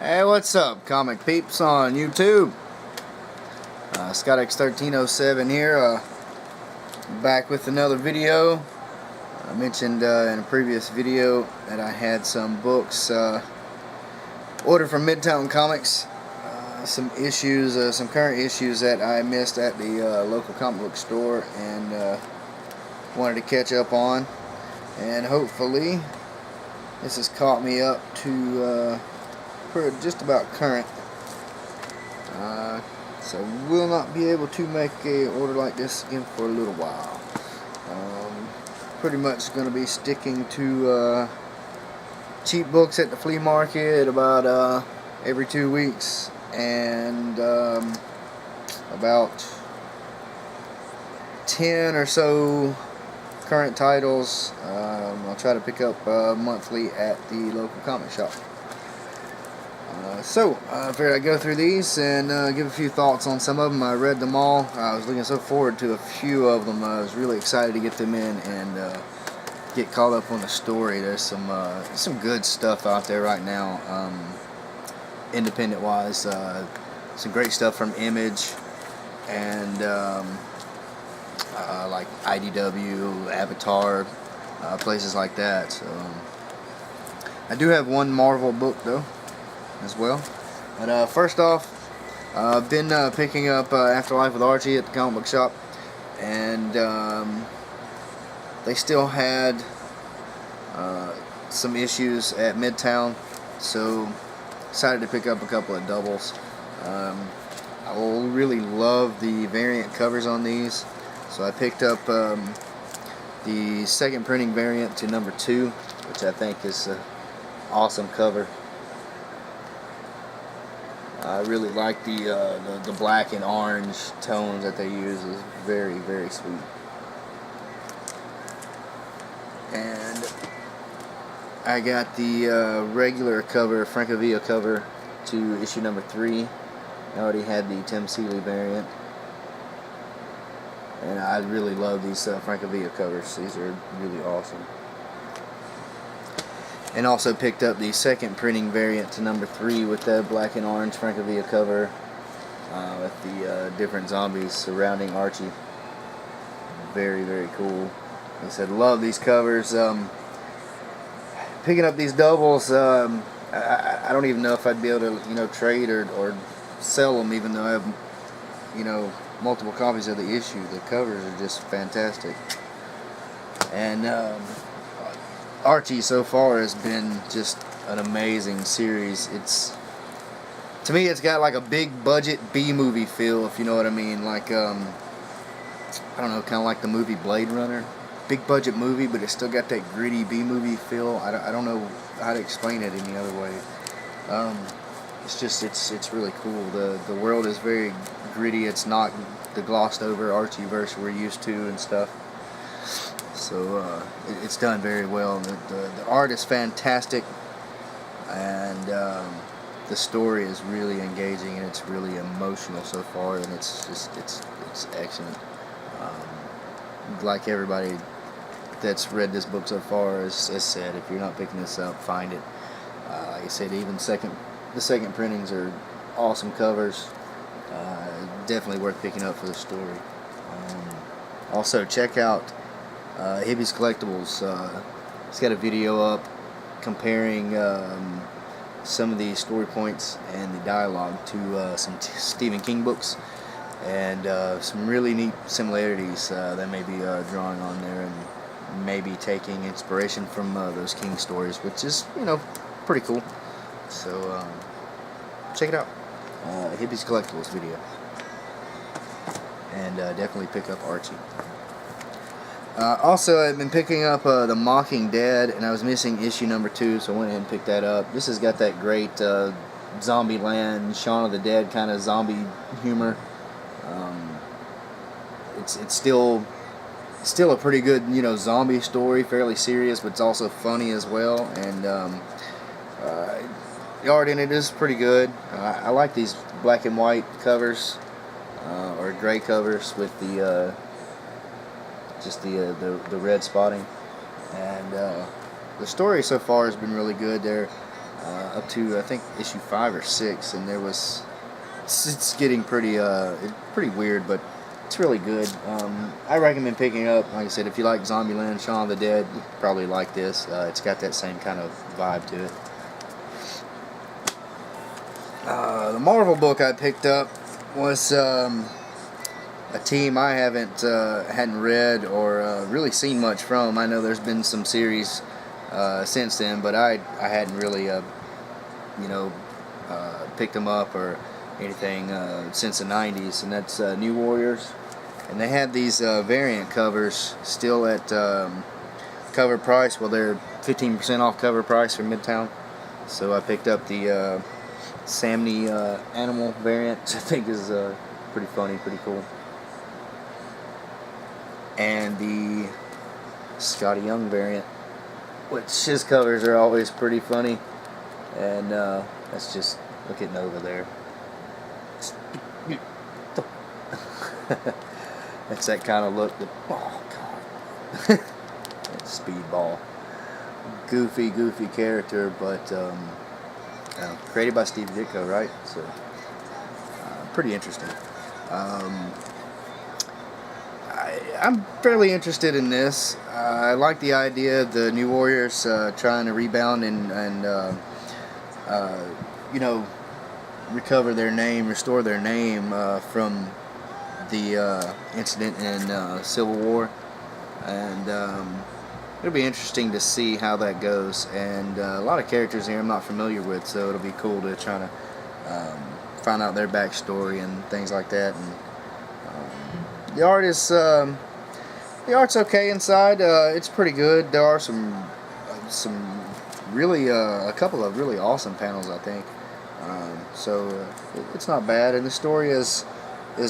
Hey, what's up, comic peeps on YouTube? ScottX1307 here, back with another video. I mentioned in a previous video that I had some books ordered from Midtown Comics. Some issues, some current issues that I missed at the local comic book store and wanted to catch up on. And hopefully this has caught me up to just about current. So we'll not be able to make a order like this again for a little while. Pretty much going to be sticking to cheap books at the flea market about every 2 weeks, and about 10 or so current titles I'll try to pick up monthly at the local comic shop. I figured I'd go through these and give a few thoughts on some of them. I read them all. I was looking so forward to a few of them. I was really excited to get them in and get caught up on the story. There's some good stuff out there right now, independent wise. Some great stuff from Image and like IDW, Avatar, places like that. So I do have one Marvel book though as well. But first off, I've been picking up Afterlife with Archie at the comic book shop, and they still had some issues at Midtown, so decided to pick up a couple of doubles. I really love the variant covers on these, so I picked up the second printing variant to number 2, which I think is an awesome cover. I really like the black and orange tones that they use. Is very, very sweet. And I got the regular cover, Francavilla cover, to issue number 3. I already had the Tim Seeley variant, and I really love these Francavilla covers. These are really awesome. And also picked up the second printing variant to number 3 with the black and orange Francavilla cover with the different zombies surrounding Archie. Very, very cool. Like I said, love these covers. Picking up these doubles, I don't even know if I'd be able to, trade or sell them, even though I have, multiple copies of the issue. The covers are just fantastic. And Archie so far has been just an amazing series. To me, it's got like a big budget B-movie feel, if you know what I mean. Like, I don't know, kind of like the movie Blade Runner. Big budget movie, but it's still got that gritty B-movie feel. I don't know how to explain it any other way. It's really cool. The world is very gritty. It's not the glossed over Archie-verse we're used to and stuff. So it's done very well. The art is fantastic, and the story is really engaging, and it's really emotional so far, and it's excellent. Like everybody that's read this book so far has said, if you're not picking this up, find it. Like I said, even the second printings are awesome covers. Definitely worth picking up for the story. Also, check out Hibby's Collectibles. It's got a video up comparing some of the story points and the dialogue to some Stephen King books, and some really neat similarities that may be drawing on there, and maybe taking inspiration from those King stories, which is pretty cool. So check it out, Hibby's Collectibles video, and definitely pick up Archie. Also, I've been picking up The Mocking Dead, and I was missing issue number 2, so I went ahead and picked that up. This has got that great Zombieland, Shaun of the Dead kind of zombie humor. It's still a pretty good zombie story, fairly serious, but it's also funny as well. And the art in it is pretty good. I like these black and white covers, or gray covers with the just the red spotting, and the story so far has been really good. There up to I think issue 5 or 6, and there was it's getting pretty weird, but it's really good. I recommend picking up. Like I said, if you like Zombieland, Shaun of the Dead, you probably like this. It's got that same kind of vibe to it. The Marvel book I picked up was a team I hadn't read or really seen much from. I know there's been some series since then, but I hadn't really picked them up or anything since the 90s, and that's New Warriors. And they had these variant covers still at cover price. Well, they're 15% off cover price from Midtown, so I picked up the Samney animal variant, which I think is pretty funny, pretty cool, and the Scotty Young variant, which his covers are always pretty funny. And that's just, look at Nova there. That's that kind of look that, oh god. Speedball. Goofy character, but created by Steve Ditko, right? So pretty interesting. I'm fairly interested in this. I like the idea of the New Warriors trying to rebound and recover their name, restore their name from the incident in Civil War, and it'll be interesting to see how that goes. And a lot of characters here I'm not familiar with, so it'll be cool to try to find out their backstory and things like that. And the art's okay inside. It's pretty good. There are some really a couple of really awesome panels, I think. So it's not bad, and the story is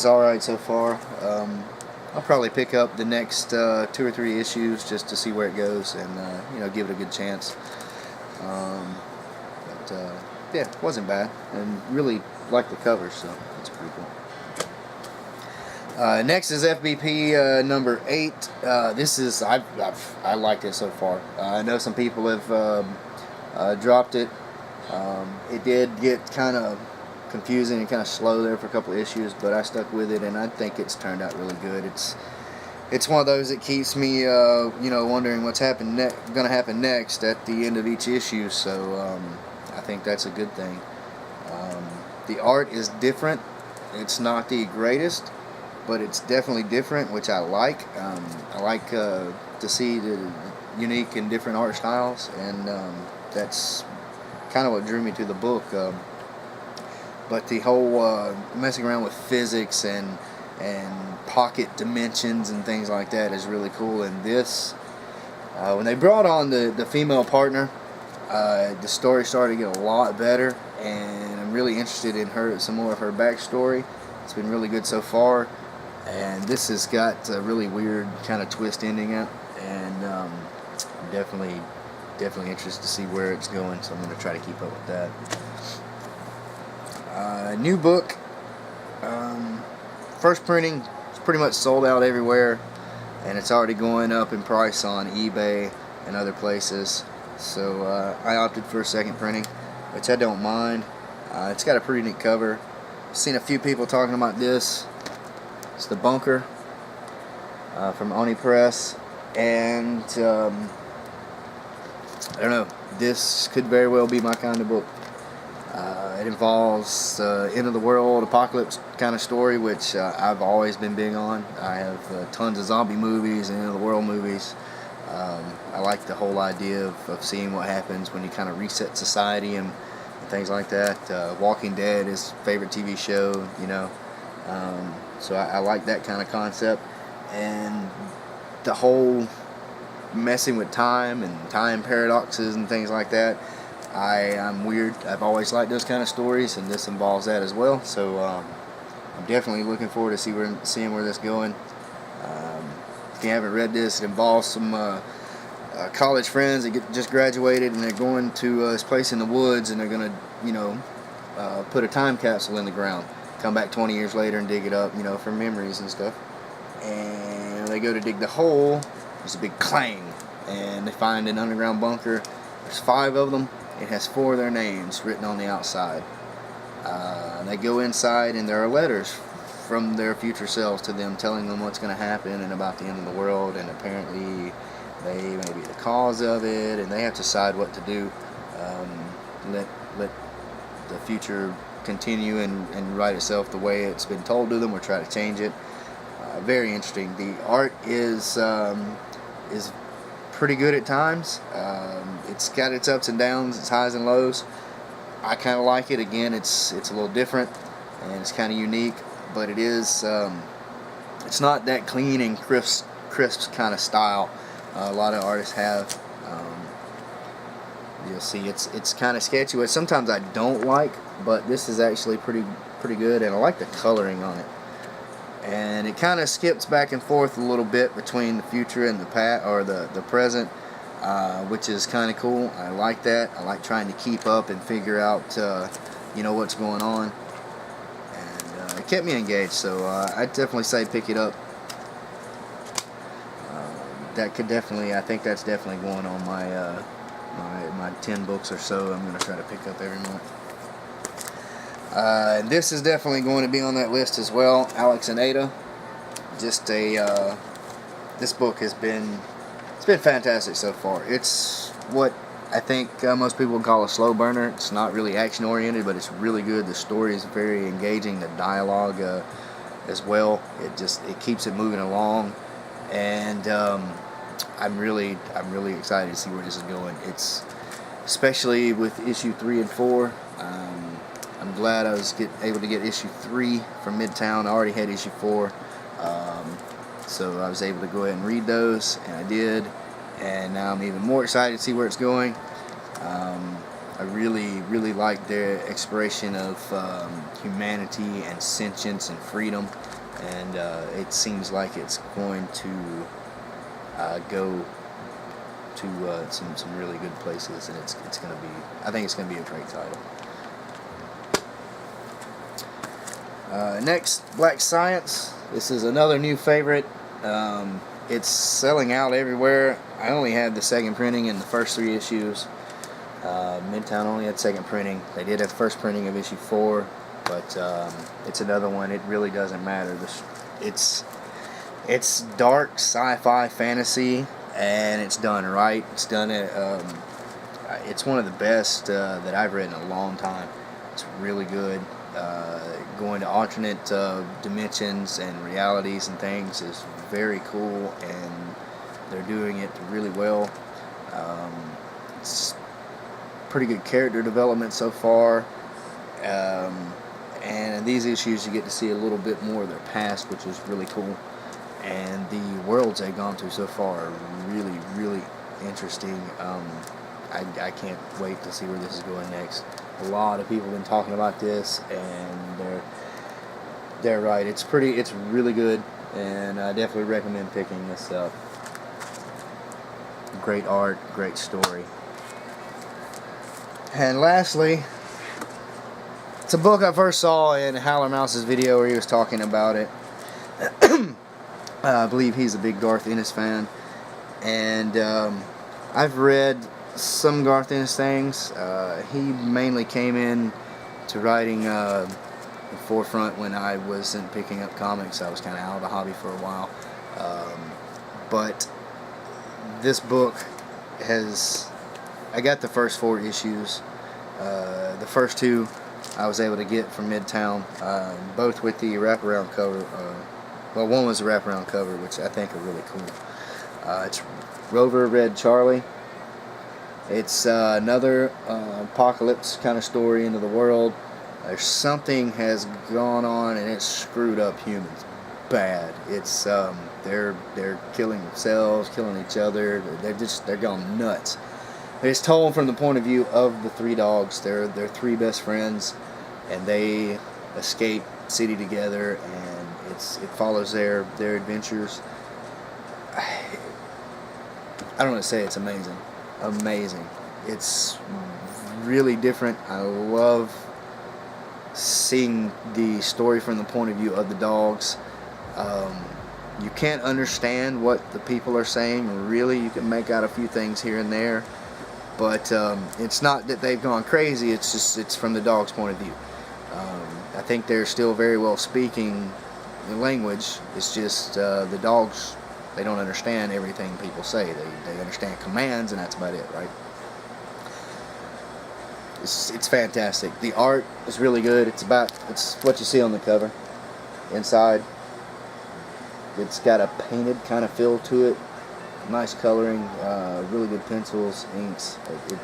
all right so far. I'll probably pick up the next 2 or 3 issues just to see where it goes, and give it a good chance. Yeah, it wasn't bad, and really like the cover, so it's pretty cool. Next is FBP number 8. This is I like it so far. I know some people have dropped it. It did get kind of confusing and kind of slow there for a couple of issues, but I stuck with it, and I think it's turned out really good. It's one of those that keeps me wondering what's going to happen next at the end of each issue. So I think that's a good thing. The art is different. It's not the greatest, but it's definitely different, which I like. I like to see the unique and different art styles, and that's kind of what drew me to the book. But the whole messing around with physics and pocket dimensions and things like that is really cool. And this, when they brought on the female partner, the story started to get a lot better, and I'm really interested in some more of her backstory. It's been really good so far, and this has got a really weird kind of twist ending it, and I'm definitely interested to see where it's going, so I'm going to try to keep up with that. New book, first printing, it's pretty much sold out everywhere, and it's already going up in price on eBay and other places, so I opted for a second printing, which I don't mind. It's got a pretty neat cover. I've seen a few people talking about this. It's the Bunker from Oni Press, and I don't know, this could very well be my kind of book. It involves end of the world apocalypse kind of story, which I've always been big on. I have tons of zombie movies and end of the world movies. I like the whole idea of seeing what happens when you kind of reset society and things like that. Walking Dead is a favorite TV show, so I like that kind of concept, and the whole messing with time and time paradoxes and things like that. I'm weird. I've always liked those kind of stories, and this involves that as well. So I'm definitely looking forward to seeing where this is going. If you haven't read this, it involves some college friends that just graduated, and they're going to this place in the woods, and they're going to, put a time capsule in the ground, come back 20 years later and dig it up, for memories and stuff. And they go to dig the hole. There's a big clang, and they find an underground bunker. There's 5 of them, It has 4 of their names written on the outside. They go inside, and there are letters from their future selves to them, telling them what's going to happen and about the end of the world, and apparently they may be the cause of it, and they have to decide what to do. Let the future continue and write itself the way it's been told to them, or try to change it. Very interesting. The art is pretty good at times. It's got its ups and downs, its highs and lows. I kind of like it. Again, it's a little different, and it's kind of unique, but it is it's not that clean and crisp kind of style a lot of artists have. You'll see it's kind of sketchy, which sometimes I don't like, but this is actually pretty good, and I like the coloring on it. And it kind of skips back and forth a little bit between the future and the past, or the present, which is kind of cool. I like that. I like trying to keep up and figure out what's going on, and it kept me engaged. So I'd definitely say pick it up. I think that's definitely going on my my 10 books or so I'm going to try to pick up every month. And this is definitely going to be on that list as well. Alex and Ada. This book it's been fantastic so far. It's what I think most people would call a slow burner. It's not really action oriented, but it's really good. The story is very engaging. The dialogue as well. It keeps it moving along, and I'm really excited to see where this is going. It's especially with issue 3 and 4. I'm glad I was able to get issue 3 from Midtown. I already had issue 4, so I was able to go ahead and read those, and I did. And now I'm even more excited to see where it's going. I really like their exploration of humanity and sentience and freedom, and it seems like it's going to go to some really good places, and I think it's gonna be a great title. Next, Black Science. This is another new favorite. It's selling out everywhere. I only had the second printing in the first 3 issues. Midtown only had second printing. They did have first printing of issue 4, but it's another one. It really doesn't matter. It's dark sci-fi fantasy, and it's done right. It's done it. It's one of the best that I've read in a long time. It's really good. Going to alternate dimensions and realities and things is very cool, and they're doing it really well. It's pretty good character development so far, and in these issues you get to see a little bit more of their past, which is really cool. And the worlds they've gone to so far are really interesting. I can't wait to see where this is going next. A lot of people have been talking about this, and they're right. It's really good, and I definitely recommend picking this up. Great art, great story. And lastly, it's a book I first saw in Howler Mouse's video where he was talking about it. I believe he's a big Garth Ennis fan, and I've read some Garth Ennis things. He mainly came in to writing the forefront when I wasn't picking up comics. I was kind of out of the hobby for a while, but this book I got the first 4 issues. The first 2 I was able to get from Midtown, both with the wraparound cover. Well, one was a wraparound cover, which I think are really cool. It's Rover Red Charlie. It's another apocalypse kind of story into the world. There's something has gone on, and it's screwed up humans bad. It's they're killing themselves, killing each other. They're going nuts. It's told from the point of view of the 3 dogs. They're 3 best friends, and they escape city together, and it follows their adventures. I don't want to say it's amazing. It's really different. I love seeing the story from the point of view of the dogs. You can't understand what the people are saying, really. You can make out a few things here and there, But it's not that they've gone crazy. It's just it's from the dog's point of view. I think they're still very well speaking the language. It's just the dogs, they don't understand everything people say. They understand commands, and that's about it, right? It's fantastic. The art is really good. It's what you see on the cover. Inside, it's got a painted kind of feel to it. Nice coloring, really good pencils, inks.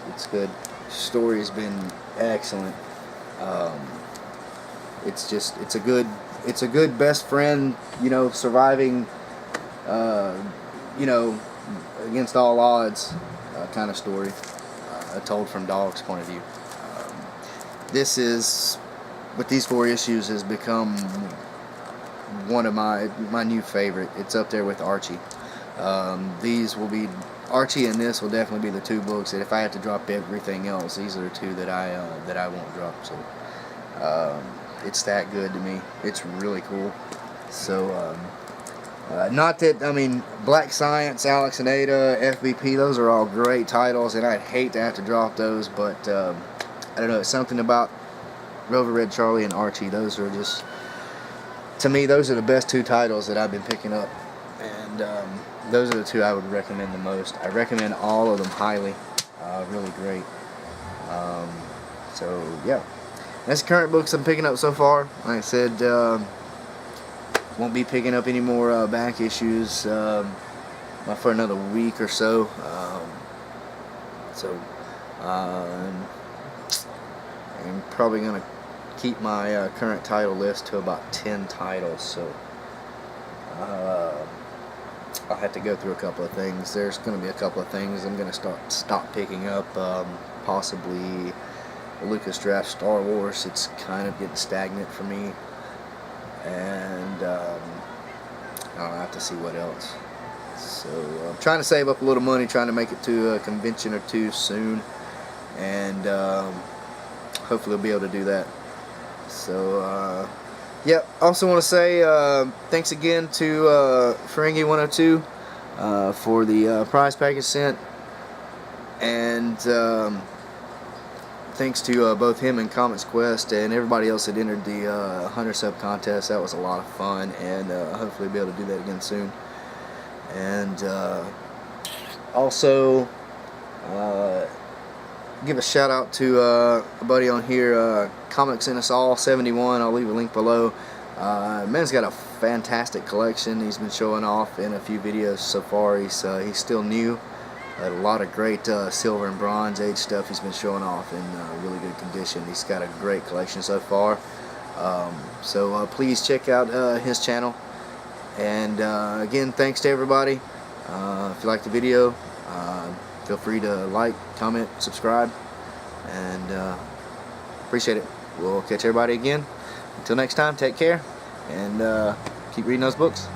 It's good. Story's been excellent. It's a good best friend, surviving, against all odds kind of story, told from dog's point of view. This is, with these 4 issues, has become one of my new favorite. It's up there with Archie. These will be, Archie and this will definitely be the 2 books that if I had to drop everything else, these are the 2 that I won't drop. So it's that good to me. It's really cool. So not that, I mean, Black Science, Alex and Ada, FBP, those are all great titles, and I'd hate to have to drop those, but I don't know, it's something about Rover Red Charlie and Archie. Those are just, to me, those are the best 2 titles that I've been picking up, and those are the 2 I would recommend the most. I recommend all of them highly. Really great. So yeah, that's the current books I'm picking up so far. Like I said, won't be picking up any more back issues for another week or so. I'm probably going to keep my current title list to about 10 titles, so I'll have to go through a couple of things. There's going to be a couple of things I'm going to stop picking up, possibly Lucas Draft Star Wars. It's kind of getting stagnant for me, and I'll have to see what else. So I'm trying to save up a little money, trying to make it to a convention or 2 soon, and hopefully I'll be able to do that. So yeah, also want to say thanks again to Ferengi102 for the prize package sent, and thanks to both him and Comics Quest and everybody else that entered the 100 sub contest. That was a lot of fun, and hopefully be able to do that again soon. And also give a shout out to a buddy on here, Comics in Us All 71. I'll leave a link below. Man's got a fantastic collection. He's been showing off in a few videos so far. He's still new. A lot of great silver and bronze age stuff he's been showing off in really good condition. He's got a great collection so far. So please check out his channel. And again, thanks to everybody. If you like the video, feel free to like, comment, subscribe, and appreciate it. We'll catch everybody again. Until next time, take care, and keep reading those books.